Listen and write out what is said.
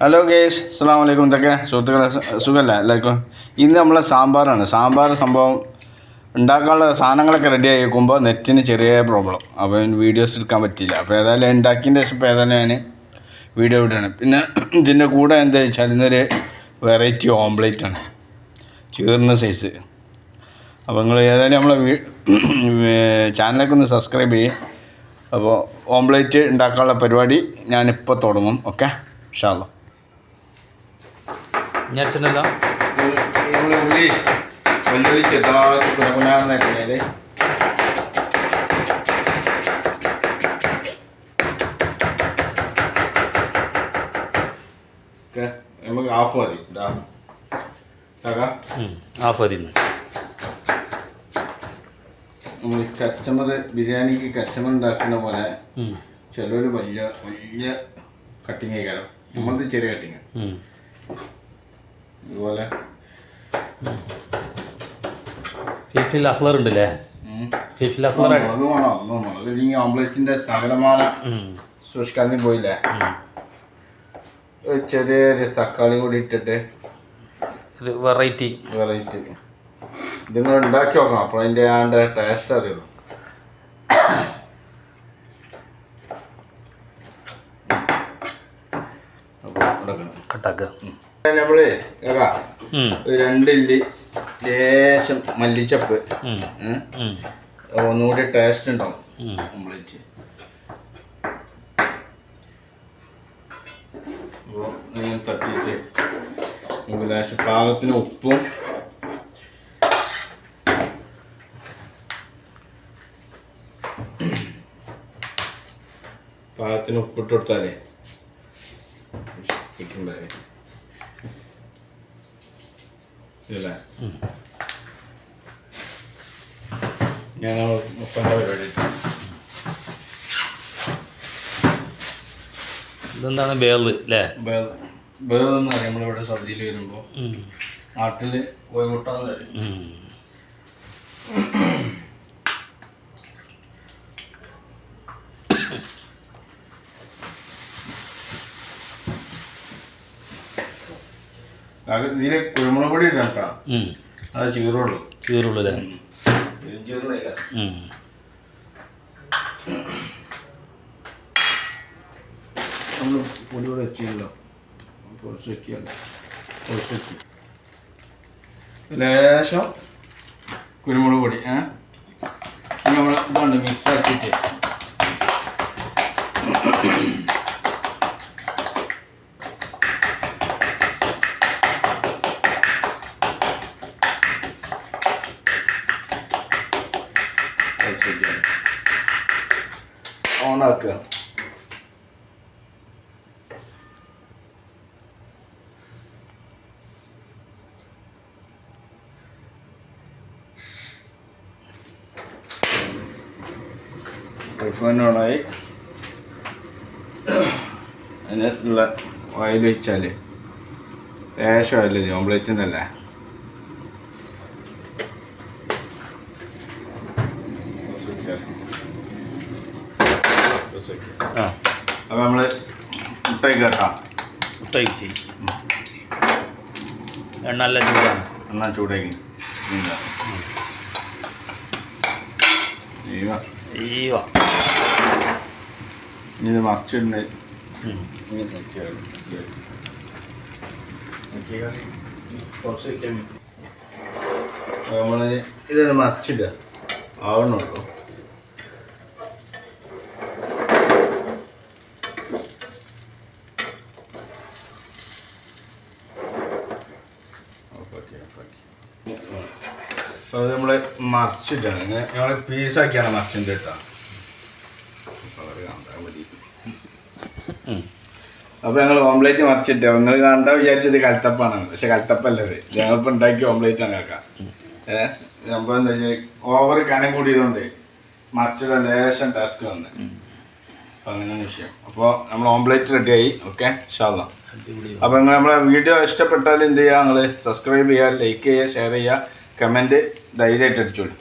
Hello guys, അസ്സലാമു അലൈക്കും. എന്തൊക്കെ സുഹൃത്തുക്കളെ, സുഖമല്ല എല്ലാവർക്കും? ഇന്ന് നമ്മളെ സാമ്പാറാണ്. സാമ്പാർ സംഭവം ഉണ്ടാക്കാനുള്ള സാധനങ്ങളൊക്കെ റെഡി ആയി വെക്കുമ്പോൾ നെറ്റിന് ചെറിയ പ്രോബ്ലം, അപ്പോൾ വീഡിയോസ് എടുക്കാൻ പറ്റിയില്ല. അപ്പോൾ ഏതായാലും ഉണ്ടാക്കിയതിൻ്റെ ശേഷം ഇപ്പോൾ ഏതായാലും ഞാൻ വീഡിയോ ഇടുകയാണ്. പിന്നെ ഇതിൻ്റെ കൂടെ എന്താ വെച്ചാൽ ഇന്നൊരു വെറൈറ്റി ഓംപ്ലേറ്റാണ്, ചീർന്ന സൈസ്. അപ്പോൾ നിങ്ങൾ ഏതായാലും നമ്മളെ ചാനലൊക്കെ ഒന്ന് സബ്സ്ക്രൈബ് ചെയ്യും. അപ്പോൾ ഓംപ്ലേറ്റ് ഉണ്ടാക്കാനുള്ള പരിപാടി ഞാനിപ്പോൾ തുടങ്ങും. ഓക്കെ, ഇൻഷാ അല്ലാഹ്. ഞെരച്ചിട്ടുണ്ടല്ലോ ഉള്ളി വെല്ലുവിളി ചെറുതായിട്ട് കുണകുണാന്നേക്കുന്നത്. നമുക്ക് ഹാഫ് മതി. ഹാഫ് മതി. നമ്മൾ കച്ചമർ ബിരിയാണിക്ക് കച്ചമർ ഉണ്ടാക്കുന്ന പോലെ ചിലർ വലിയ വലിയ കട്ടിങ് ആയിക്കാരം, നമ്മളത് ചെറിയ കട്ടിങ്. ഇതുപോലെ ഫിൽഫിൽ അഫ്ലർ ഉണ്ടല്ലേ? ഫിൽഫിൽ അഫ്ലർ മുളക് ഓംപ്ലേറ്റിന്റെ സകലമായ സൂക്ഷിക്കാൻ പോയില്ലേ. ഒരു ചെറിയൊരു തക്കാളി കൂടി ഇട്ടിട്ട് ഒരു വെറൈറ്റി ഇതിങ്ങൾ ഉണ്ടാക്കി നോക്കണം, അപ്പോൾ അതിൻ്റെ ആണ്ട് ടേസ്റ്റ് അറിയുള്ളൂ. നമ്മള് 2 ഇല്ലി ലേശം മല്ലിച്ചപ്പ്, ഒന്നുകൂടി ടേസ്റ്റ് ഉണ്ടാവും ഓംപ്ലേറ്റ്. അപ്പോൾ ഇങ്ങനെ തട്ടിയിട്ട് നമുക്ക് ലേശം പാകത്തിന് ഉപ്പും ഉപ്പിട്ട് കൊടുത്താലേ കിട്ടുണ്ടായി. ഇല്ലേ, ഞാൻ ഉപ്പൻ്റെ പരിപാടി. ഇതെന്താണ് ബേള് അല്ലേ? ബേളെന്ന് പറയും നമ്മളിവിടെ സദ്യയിൽ വരുമ്പോൾ. നാട്ടിൽ കോഴിമുട്ടാന്ന് പറയും. ഇതില് കുരുമുളക് പൊടി ഇടാം കേട്ടോ, അത് ചീറുള്ളൂ അല്ലേ? നമ്മൾ പൊടി കൂടെ വെച്ചല്ലോ, കുറച്ച് വെക്കല്ലോ, കുറച്ച് വെക്കും. ലേശം കുരുമുളക് പൊടി നമ്മൾ ഇതുണ്ട് മിക്സ് ആക്കിയിട്ട് ഓണാക്കുക. ഓണായി അതിനുള്ള ഓയിൽ വെച്ചാൽ ലേശം ഓയിൽ മതി, ഓംപ്ലേറ്റിനല്ലേ. അപ്പോൾ നമ്മൾ മുട്ടയ്ക്ക് കേട്ടാം, മുട്ടയ്ക്ക് എണ്ണ നല്ല ചൂടാണ്. എണ്ണ ചൂടാക്കി ഇത് മറിച്ചിട്ടുണ്ട്. നമ്മൾ ഇതൊന്ന് മറിച്ചിടുക ആവണുള്ളൂ. അത് നമ്മൾ മറിച്ചിട്ടാണ്, ഇങ്ങനെ ഞങ്ങൾ പീസാക്കിയാണ് മറിച്ചിട്ട് കേട്ടോ. അപ്പോൾ ഞങ്ങൾ ഓംപ്ലേറ്റ് മറിച്ചിട്ട് നിങ്ങൾ കണ്ടാൽ വിചാരിച്ചത് കൽത്തപ്പാണ്, പക്ഷെ കൽത്തപ്പല്ലത്. ഞങ്ങളിപ്പോൾ ഉണ്ടാക്കിയ ഓംപ്ലേറ്റാണ് കേൾക്കാം. സംഭവം എന്താ വെച്ചാൽ ഓവർ കനം കൂടിയതുകൊണ്ട് മറിച്ചിട്ട് ലേശം ടാസ്ക് വന്ന്, അപ്പോൾ അങ്ങനെയാണ് വിഷയം. അപ്പോൾ നമ്മൾ ഓംപ്ലേറ്റ് റെഡിയായി. ഓക്കെ, ഇൻഷാ അല്ലാഹ്. അപ്പോൾ നിങ്ങൾ നമ്മളെ വീഡിയോ ഇഷ്ടപ്പെട്ടാൽ എന്ത് ചെയ്യുക, നിങ്ങൾ സബ്സ്ക്രൈബ് ചെയ്യുക, ലൈക്ക് ചെയ്യുക, ഷെയർ ചെയ്യുക, കമൻറ്റ് ധൈര്യമായിട്ട് അടിച്ചോളൂ.